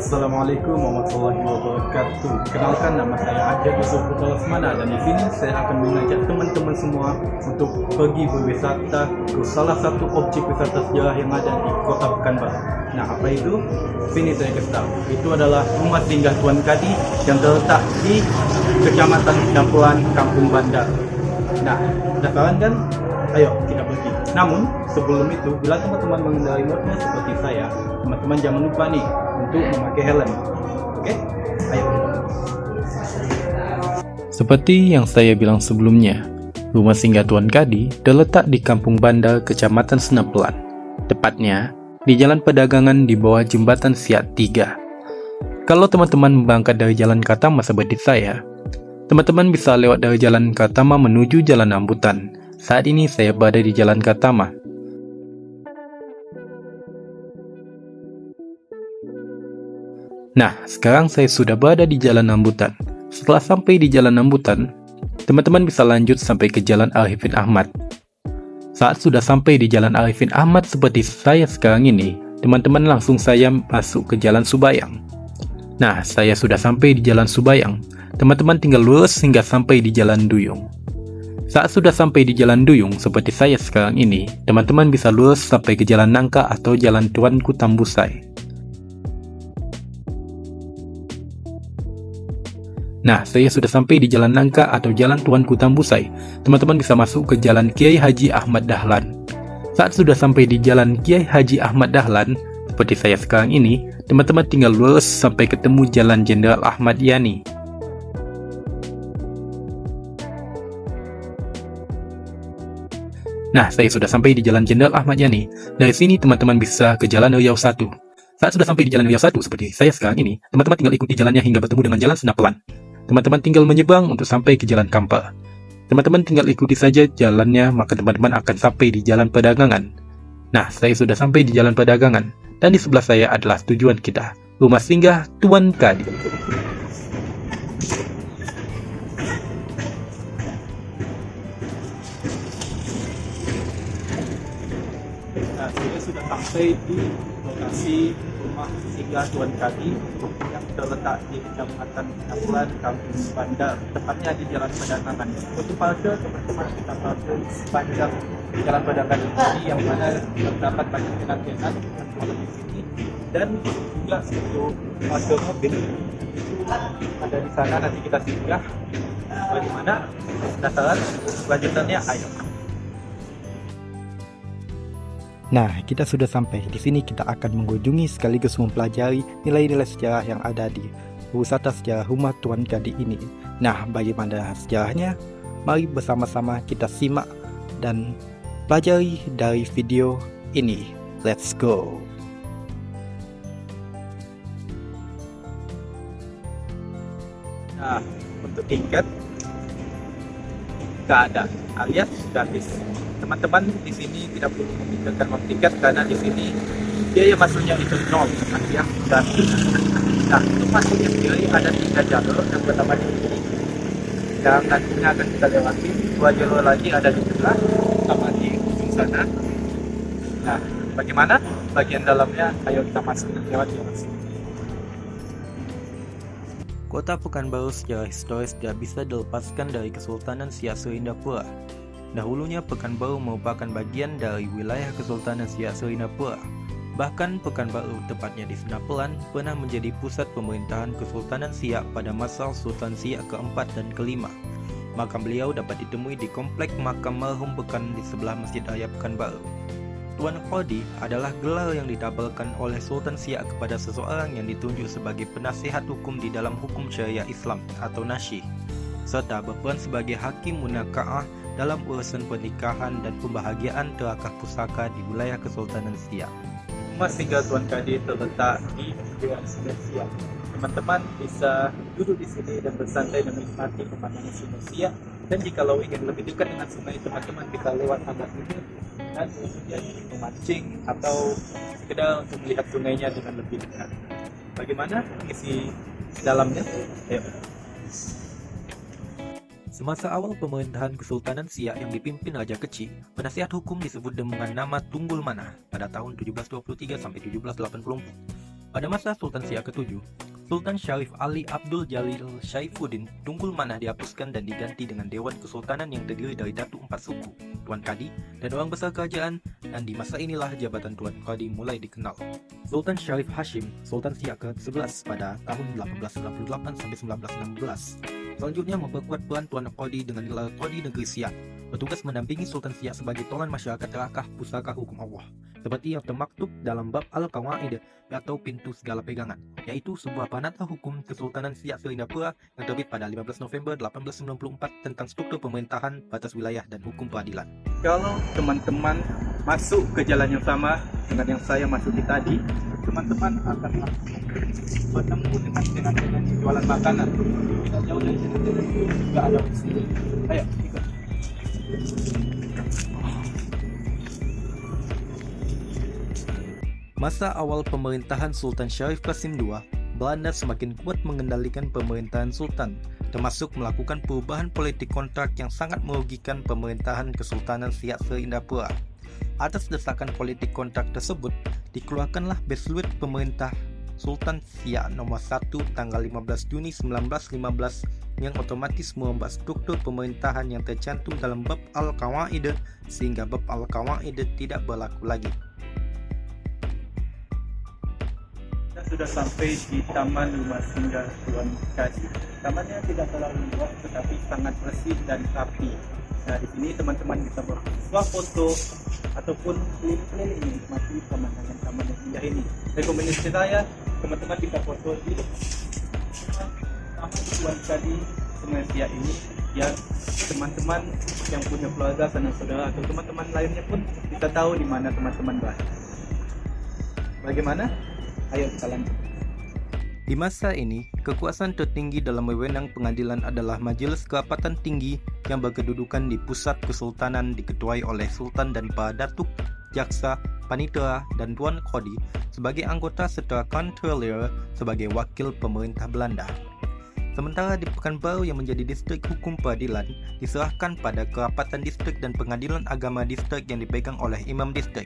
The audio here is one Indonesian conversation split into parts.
Assalamualaikum warahmatullahi wabarakatuh. Kenalkan, nama saya Ajat Yusuf Putra Lesmana, dan di sini saya akan mengajak teman-teman semua untuk pergi berwisata ke salah satu objek wisata sejarah yang ada di Kota Pekanbaru. Nah, apa itu? Sini saya kasih tahu. Itu adalah Rumah Singgah Tuan Kadi yang terletak di Kecamatan Dampuan, Kampung Bandar. Nah, penasaran kan? Ayo kita pergi. Namun sebelum itu, bila teman-teman mengendarai motor seperti saya, teman-teman jangan lupa nih untuk memakai helm. Oke? Ayo. Seperti yang saya bilang sebelumnya, Rumah Singgah Tuan Kadi terletak di Kampung Bandar, Kecamatan Senapelan. Tepatnya di Jalan Pedagangan di bawah Jembatan Siat 3. Kalau teman-teman berangkat dari Jalan Katama seperti saya, teman-teman bisa lewat dari Jalan Katama menuju Jalan Rambutan. Saat ini saya berada di Jalan Katama. Nah, sekarang saya sudah berada di Jalan Rambutan. Setelah sampai di Jalan Rambutan, teman-teman bisa lanjut sampai ke Jalan Arifin Ahmad. Saat sudah sampai di Jalan Arifin Ahmad seperti saya sekarang ini, teman-teman langsung saya masuk ke Jalan Subayang. Nah, saya sudah sampai di Jalan Subayang. Teman-teman tinggal lurus hingga sampai di Jalan Duyung. Saat sudah sampai di Jalan Duyung seperti saya sekarang ini, teman-teman bisa lurus sampai ke Jalan Nangka atau Jalan Tuanku Tambusai. Nah, saya sudah sampai di Jalan Nangka atau Jalan Tuanku Tambusai. Teman-teman bisa masuk ke Jalan Kiai Haji Ahmad Dahlan. Saat sudah sampai di Jalan Kiai Haji Ahmad Dahlan, seperti saya sekarang ini, teman-teman tinggal lurus sampai ketemu Jalan Jenderal Ahmad Yani. Nah, saya sudah sampai di Jalan Jenderal Ahmad Yani. Dari sini teman-teman bisa ke Jalan Riau 1. Saat sudah sampai di Jalan Riau 1 seperti saya sekarang ini, teman-teman tinggal ikuti jalannya hingga bertemu dengan Jalan Senapelan. Teman-teman tinggal menyeberang untuk sampai ke Jalan Kampar. Teman-teman tinggal ikuti saja jalannya, maka teman-teman akan sampai di Jalan Perdagangan. Nah, saya sudah sampai di Jalan Perdagangan, dan di sebelah saya adalah tujuan kita, Rumah Singgah Tuan Kadi. Nah, saya sudah sampai di lokasi Rumah Singgah Tuan Kadi yang terletak di Kecamatan Senapelan, Kampung Bandar, tepatnya di Jalan Perdagangan. Untuk parkir, teman-teman kita parkir sepanjang Jalan Perdagangan ini, yang mana terdapat banyak tenan-tenan di sini, dan juga untuk parkir mobil itu ada di sana. Nanti kita singgah. Bagaimana? Penasaran? Lanjutannya ayo. Nah, kita sudah sampai. Di sini kita akan mengunjungi sekaligus mempelajari nilai-nilai sejarah yang ada di wisata sejarah Rumah Tuan Kadi ini. Nah, bagaimana sejarahnya? Mari bersama-sama kita simak dan pelajari dari video ini. Let's go! Nah, untuk tiket nggak ada, alias gratis. Teman-teman di sini tidak perlu memikirkan uang tiket karena di sini biaya masuknya itu nol, alias gratis. Nah, untuk masuknya sendiri ada 3 jalur. Yang pertama di sini, yang nantinya akan kita lewati. 2 jalur lagi ada di sebelah, sama di ujung sana. Nah, bagaimana bagian dalamnya? Ayo kita masuk lewat jalan sini. Kota Pekanbaru secara historis tidak bisa dilepaskan dari Kesultanan Siak Serinda-Pura. Dahulunya Pekanbaru merupakan bagian dari wilayah Kesultanan Siak Serinda-Pura. Bahkan Pekanbaru, tepatnya di Senapelan, pernah menjadi pusat pemerintahan Kesultanan Siak pada masa Sultan Siak keempat dan kelima. Makam beliau dapat ditemui di komplek makam merhum Pekan di sebelah Masjid Raya Pekanbaru. Tuan Kadi adalah gelar yang ditabalkan oleh Sultan Siak kepada seseorang yang ditunjuk sebagai penasihat hukum di dalam hukum syariah Islam atau nasyih, serta berperan sebagai hakim munakaah dalam urusan pernikahan dan pembahagiaan terakah pusaka di wilayah Kesultanan Siak. Rumah Singgah Tuan Kadi terletak di Dewan Sungai Siak. Teman-teman bisa duduk di sini dan bersantai dan menikmati pemandangan Sungai Siak. Dan jikalau ingin lebih dekat dengan sungai, teman-teman bisa lewat tangga sini dan kemudian memancing atau sekedar untuk melihat sungainya dengan lebih dekat. Bagaimana isi dalamnya? Ayo. Semasa awal pemerintahan Kesultanan Siak yang dipimpin Raja Kecil, penasihat hukum disebut dengan nama Tunggul Manah pada tahun 1723 sampai 1784. Pada masa Sultan Siak ke-7, Sultan Syarif Ali Abdul Jalil Syaifuddin Tunggul Manah dihapuskan dan diganti dengan Dewan Kesultanan yang terdiri dari Datuk 4 suku, Tuan Kadi, dan orang besar kerajaan, dan di masa inilah jabatan Tuan Kadi mulai dikenal. Sultan Syarif Hashim, Sultan Siak ke-11 pada tahun 1898 sampai 1916. Selanjutnya memperkuat peran Tuan Kadi dengan gelar Kadi Negeri Siak, bertugas mendampingi Sultan Siak sebagai tolan masyarakat Terakah Pusaka Hukum Allah, seperti yang termaktub dalam bab Al-Qawaid atau pintu segala pegangan, yaitu sebuah panata hukum Kesultanan Siak Serinda-Pura yang terbit pada 15 November 1894 tentang struktur pemerintahan, batas wilayah, dan hukum peradilan. Kalau teman-teman masuk ke jalan yang sama dengan yang saya masuki tadi, teman-teman akan bertemu dengan yang jualan makanan. Tidak jauh dari sini juga ada di sini. Ayo, ikut. Masa awal pemerintahan Sultan Syarif Qasim II, Belanda semakin kuat mengendalikan pemerintahan Sultan, termasuk melakukan perubahan politik kontrak yang sangat merugikan pemerintahan Kesultanan Siak Serinda-Pura. Atas desakan politik kontrak tersebut, dikeluarkanlah Besluit Pemerintah Sultan Siak nomor 1 tanggal 15 Juni 1915 yang otomatis merubah struktur pemerintahan yang tercantum dalam bab Al-Qawaid sehingga bab Al-Qawaid tidak berlaku lagi. Sudah sampai di Taman Rumah Singgah Tuan Kadi. Tamannya tidak terlalu luas tetapi sangat bersih dan rapi. Nah, di sini teman-teman bisa bersuah foto ataupun keliling-keliling menikmati pemandangan taman yang indah ini. Rekomendasi saya, teman-teman bisa foto di Taman Tuan Kadi Sungai Siak ini, ya teman-teman yang punya keluarga, sanak saudara atau teman-teman lainnya pun bisa tahu di mana teman-teman berada. Bagaimana? Ayo kita lanjut. Di masa ini, kekuasaan tertinggi dalam wewenang pengadilan adalah Majelis Kerapatan Tinggi yang berkedudukan di pusat kesultanan diketuai oleh Sultan dan para datuk, jaksa, panitera, dan Tuan Kadi sebagai anggota serta Controller sebagai wakil pemerintah Belanda. Sementara di Pekanbaru yang menjadi distrik hukum peradilan diserahkan pada Kerapatan Distrik dan Pengadilan Agama Distrik yang dipegang oleh Imam Distrik.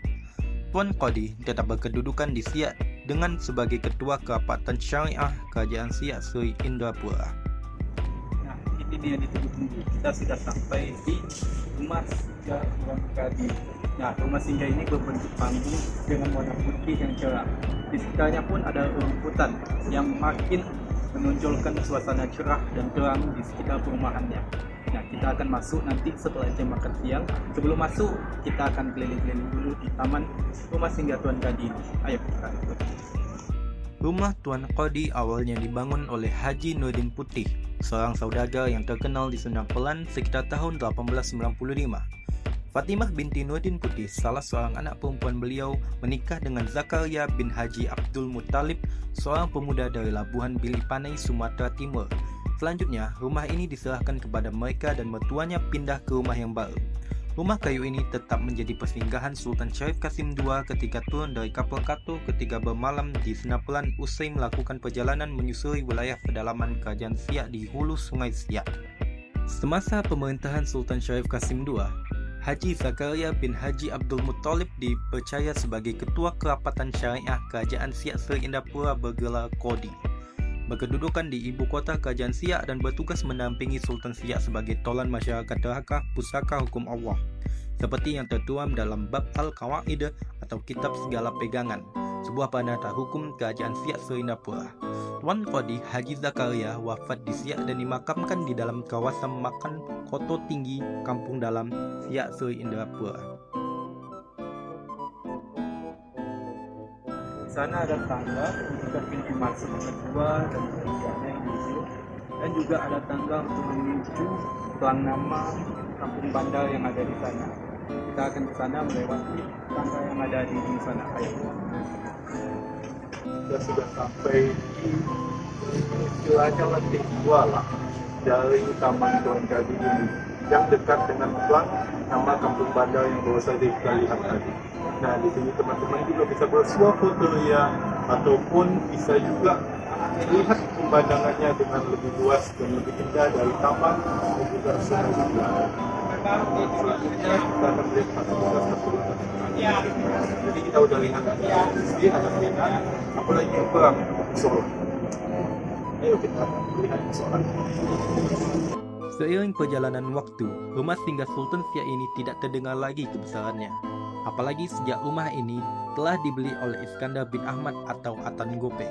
Tuan Kadi tetap berkedudukan di Siak dengan sebagai Ketua Kerapatan Syariah Kerajaan Siak Seri Indrapura. Nah, ini dia ditunggu-tunggu. Kita sudah sampai di Rumah Singgah Tuan Kadi. Nah, rumah singgah ini berbentuk panggung dengan warna putih yang cerah. Di sekitarnya pun ada rumputan yang makin menonjolkan suasana cerah dan terang di sekitar perumahannya. Nah, kita akan masuk nanti setelah jam makan siang. Sebelum masuk, kita akan keliling-keliling dulu di Taman Rumah Singgah Tuan Kadi. Ayo kita ikut. Rumah Tuan Kadi awalnya dibangun oleh Haji Nurdin Putih, seorang saudagar yang terkenal di Sendang Pelan sekitar tahun 1895. Fatimah binti Nurdin Putih, salah seorang anak perempuan beliau, menikah dengan Zakaria bin Haji Abdul Muttalib, seorang pemuda dari Labuhan Bilik Panai, Sumatera Timur. Selanjutnya, rumah ini diserahkan kepada mereka dan mertuanya pindah ke rumah yang baru. Rumah kayu ini tetap menjadi persinggahan Sultan Syarif Qasim II ketika turun dari kapal Kato ketika bermalam di Senapelan usai melakukan perjalanan menyusuri wilayah pedalaman Kerajaan Siak di hulu Sungai Siak. Semasa pemerintahan Sultan Syarif Qasim II, Haji Zakaria bin Haji Abdul Muttalib dipercaya sebagai Ketua Kerapatan Syariah Kerajaan Siak Seri Indrapura bergelar Kodi. Berkedudukan di ibu kota Kerajaan Siak dan bertugas mendampingi Sultan Siak sebagai tolan masyarakat Terakah Pusaka Hukum Allah, seperti yang tertuang dalam bab Al-Qawaid atau Kitab Segala Pegangan, sebuah panata hukum Kerajaan Siak Serinda-Pura. Tuan Kadi Haji Zakaria wafat di Siak dan dimakamkan di dalam kawasan Makan Koto Tinggi, Kampung Dalam, Siak Seri Indrapura. Di sana ada tangga untuk pintu masuk kedua dan ketiganya ini, dan juga ada tangga untuk menuju pelang nama kampung bandar yang ada di sana. Kita akan ke sana melewati tangga yang ada di sana. Ayo. Kita sudah sampai di istilahnya lantai 2 lah dari Taman Tuan Kadi ini, yang dekat dengan pelang nama kampung bandar yang baru saja kita lihat tadi. Nah, di sini teman-teman juga bisa bersuah foto ya, ataupun bisa juga melihat pemandangannya dengan lebih luas dan lebih indah dari taman dan juga sungai. kita akan lihat fasilitas keseluruhan. Jadi kita udah lihat di ada kita, apalagi perang Solo. Ayo kita lihat soal. Seiring perjalanan waktu, rumah singgah Sultan Siak ini tidak terdengar lagi kebesarannya. Apalagi sejak rumah ini telah dibeli oleh Iskandar bin Ahmad atau Atan Gope,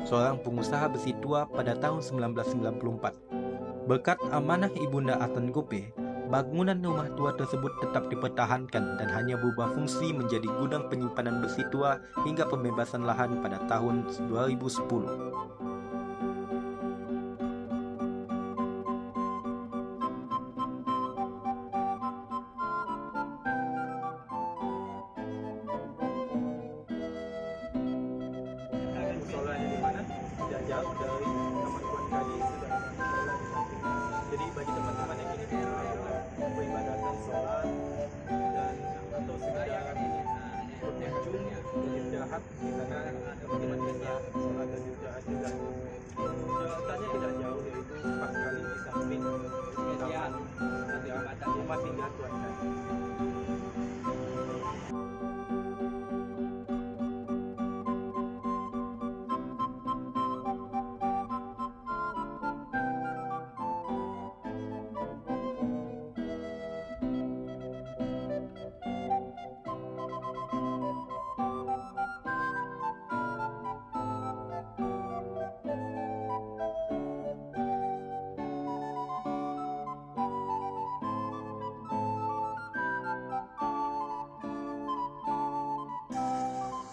seorang pengusaha besi tua pada tahun 1994. Berkat amanah Ibunda Atan Gope, bangunan rumah tua tersebut tetap dipertahankan dan hanya berubah fungsi menjadi gudang penyimpanan besi tua hingga pembebasan lahan pada tahun 2010. Musolanya di mana? Tidak jauh dari Taman Tuan Kadi sudah ada musola di samping. Jadi bagi teman-teman yang ingin beribadatan sholat dan atau sekedar berkunjung beristirahat di sana teman-teman bisa sholat dan istirahat juga. Letaknya tidak jauh yaitu pas sekali di samping taman ada rumah singgah Tuan Kadi.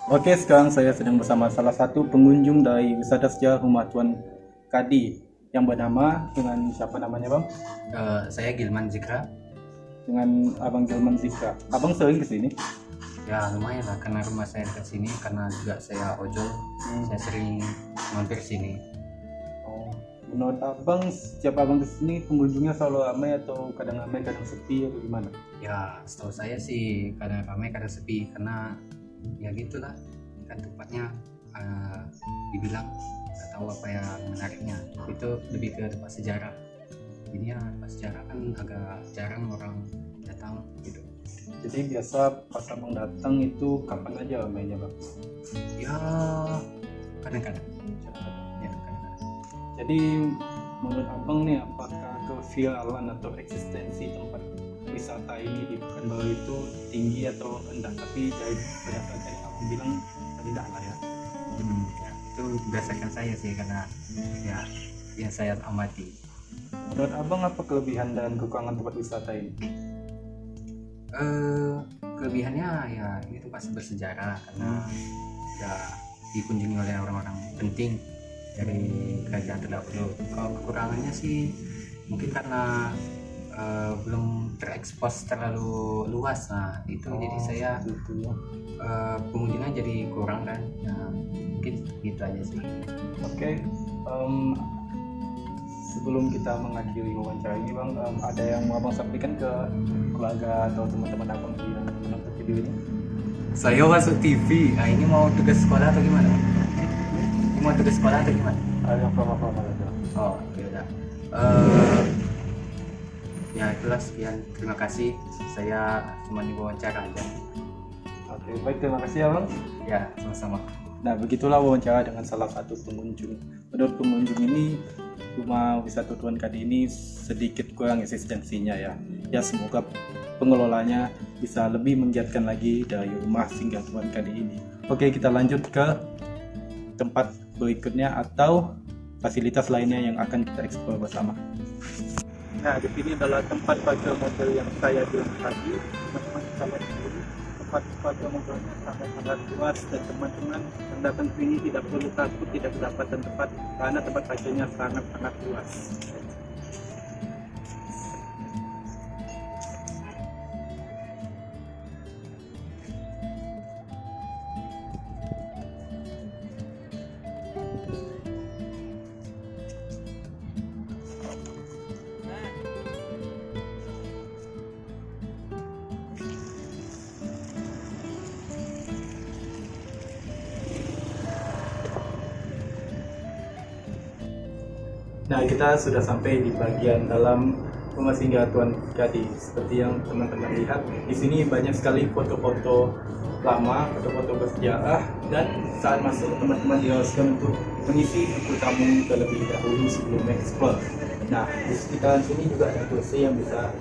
Oke, sekarang saya sedang bersama salah satu pengunjung dari wisata sejarah Rumah Tuan Kadi yang bernama dengan siapa namanya bang? Saya Gilman Zikra. Dengan Abang Gilman Zikra. Abang sering kesini? Ya lumayan lah karena rumah saya dekat sini, karena juga saya ojol. Saya sering mampir sini. Oh, menurut abang setiap abang kesini pengunjungnya selalu ramai atau kadang ramai kadang sepi atau gimana? Ya setahu saya sih kadang ramai kadang sepi, karena ya gitulah kan tempatnya dibilang nggak tahu apa yang menariknya. Itu lebih ke tempat sejarah. Ini ya tempat sejarah kan agak jarang orang datang gitu. Jadi biasa pas abang datang itu kapan aja ramainya bang? Ya kadang-kadang. Ya kadang-kadang. Jadi menurut abang nih apakah keviralan atau eksistensi tempat wisata ini di Pekanbaru itu tinggi atau rendah? Tapi dari berdasarkan yang abang bilang tidak lah ya. Ya, itu berdasarkan saya sih, karena ya yang saya amati. Menurut abang apa kelebihan dan kekurangan tempat wisata ini? Kelebihannya ya ini tempat bersejarah karena ya dikunjungi oleh orang-orang penting dari kerajaan terdahulu. Kalau kekurangannya sih mungkin karena belum terekspos terlalu luas, nah itu jadi saya gitu ya. pengunjungnya jadi kurang kan. Nah, mungkin gitu aja sih. Oke, sebelum kita mengakhiri wawancara ini bang, ada yang mau abang sampaikan ke keluarga atau teman-teman abang yang menonton video ini? Saya masuk TV. Nah, ini mau tugas sekolah atau gimana? Ini mau tugas sekolah atau gimana? Ada yang formal aja. Oh, ya udah. Ya itulah, sekian. Terima kasih. Saya cuma diwawancara aja. Oke, baik, terima kasih ya bang. Ya, sama-sama. Nah, begitulah wawancara dengan salah satu pengunjung. Menurut pengunjung ini, rumah wisata Tuan Kadi ini sedikit kurang eksistensinya ya. Ya, semoga pengelolanya bisa lebih menggiatkan lagi dari rumah singgah Tuan Kadi ini. Oke, kita lanjut ke tempat berikutnya atau fasilitas lainnya yang akan kita eksplor bersama. Nah, di sini adalah tempat pagar model yang saya bilang tadi. Teman-teman bisa lihat sendiri, tempat pagar modelnya sangat-sangat luas dan teman-teman yang datang ke sini tidak perlu takut tidak kedapatan tempat karena tempat pagarnya sangat-sangat luas. Nah, kita sudah sampai di bagian dalam Rumah Singgah Tuan Kadi. Seperti yang teman-teman lihat, di sini banyak sekali foto-foto lama, foto-foto bersejarah, dan saat masuk teman-teman diharuskan untuk mengisi buku tamu terlebih dahulu sebelum explore. Nah, di sekitaran sini juga ada kursi yang bisa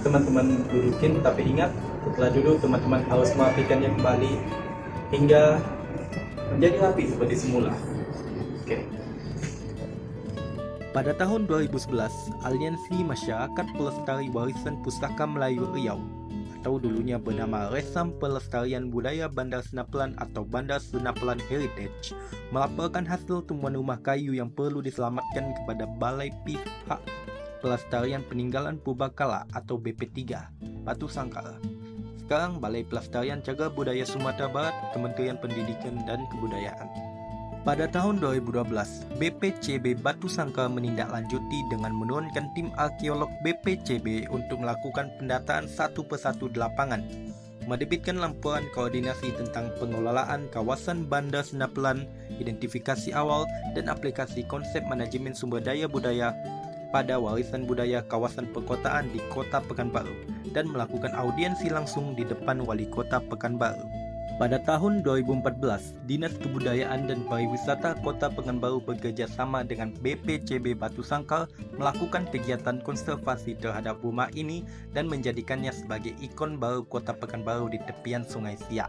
teman-teman dudukin, tapi ingat, setelah duduk teman-teman harus merapikannya kembali hingga menjadi rapi seperti semula. Oke. Pada tahun 2011, Aliansi Masyarakat Pelestari Warisan Pustaka Melayu Riau atau dulunya bernama Resam Pelestarian Budaya Bandar Senapelan atau Bandar Senapelan Heritage melaporkan hasil temuan rumah kayu yang perlu diselamatkan kepada Balai Pihak Pelestarian Peninggalan Purbakala atau BP3 Batu Sangkar. Sekarang Balai Pelestarian Cagar Budaya Sumatera Barat, Kementerian Pendidikan dan Kebudayaan. Pada tahun 2012, BPCB Batu Sangkar menindaklanjuti dengan menurunkan tim arkeolog BPCB untuk melakukan pendataan satu persatu di lapangan, menerbitkan laporan koordinasi tentang pengelolaan kawasan Bandar Senapelan, identifikasi awal, dan aplikasi konsep manajemen sumber daya budaya pada warisan budaya kawasan perkotaan di Kota Pekanbaru, dan melakukan audiensi langsung di depan Wali Kota Pekanbaru. Pada tahun 2014, Dinas Kebudayaan dan Pariwisata Kota Pekanbaru bekerja sama dengan BPCB Batu Sangkar melakukan kegiatan konservasi terhadap rumah ini dan menjadikannya sebagai ikon baru Kota Pekanbaru di tepian Sungai Siak.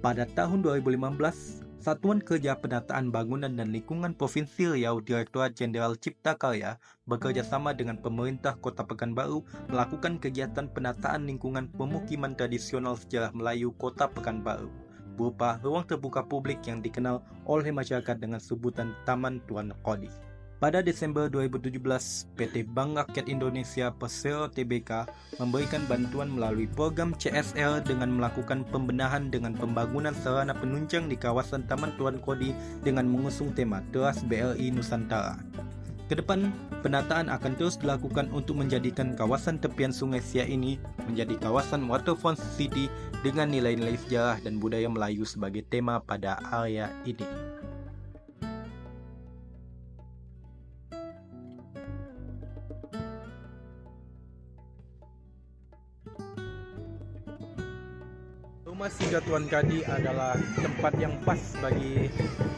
Pada tahun 2015, Satuan Kerja Penataan Bangunan dan Lingkungan Provinsi Riau Direktorat Jenderal Cipta Karya bekerja sama dengan pemerintah Kota Pekanbaru melakukan kegiatan penataan lingkungan pemukiman tradisional sejarah Melayu Kota Pekanbaru berupa ruang terbuka publik yang dikenal oleh masyarakat dengan sebutan Taman Tuan Kodi. Pada Desember 2017, PT Bank Rakyat Indonesia Persero Tbk memberikan bantuan melalui program CSR dengan melakukan pembenahan dengan pembangunan sarana penunjang di kawasan Taman Tuan Kodi dengan mengusung tema Teras BRI Nusantara. Kedepan, penataan akan terus dilakukan untuk menjadikan kawasan tepian Sungai Siak ini menjadi kawasan waterfront city dengan nilai-nilai sejarah dan budaya Melayu sebagai tema pada area ini. Rumah Singgah Tuan Kadi adalah tempat yang pas bagi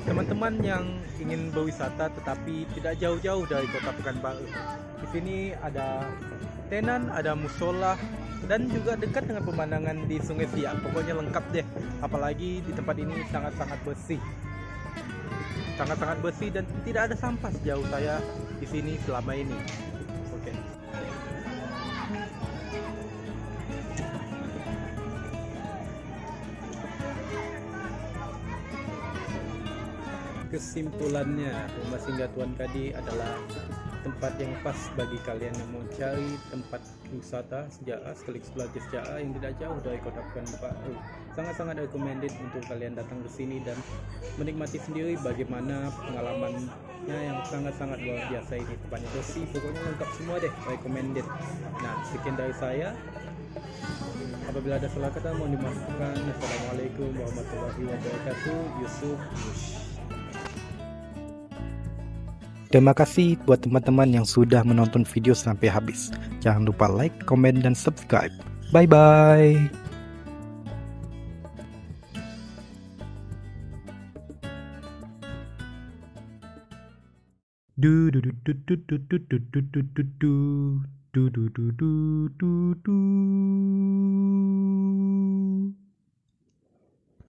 teman-teman yang ingin berwisata tetapi tidak jauh-jauh dari Kota Pekanbaru. Di sini ada tenan, ada musola, dan juga dekat dengan pemandangan di Sungai Siak. Pokoknya lengkap deh. Apalagi di tempat ini sangat-sangat bersih. Sangat-sangat bersih dan tidak ada sampah sejauh saya di sini selama ini. Oke. Kesimpulannya, Rumah Singgah Tuan Kadi adalah tempat yang pas bagi kalian yang mau cari tempat wisata sejarah sekaligus belajar sejarah yang tidak jauh dari Kota Pekanbaru. Sangat-sangat recommended untuk kalian datang ke sini dan menikmati sendiri bagaimana pengalamannya yang sangat-sangat luar biasa ini. Tempatnya bersih, pokoknya lengkap semua deh, recommended. Nah, sekian dari saya. Apabila ada salah kata mohon dimaafkan. Assalamualaikum warahmatullahi wabarakatuh. Yusuf Mush. Terima kasih buat teman-teman yang sudah menonton video sampai habis. Jangan lupa like, komen, dan subscribe. Bye-bye. Do do do do do do do do do do do do do do do do do.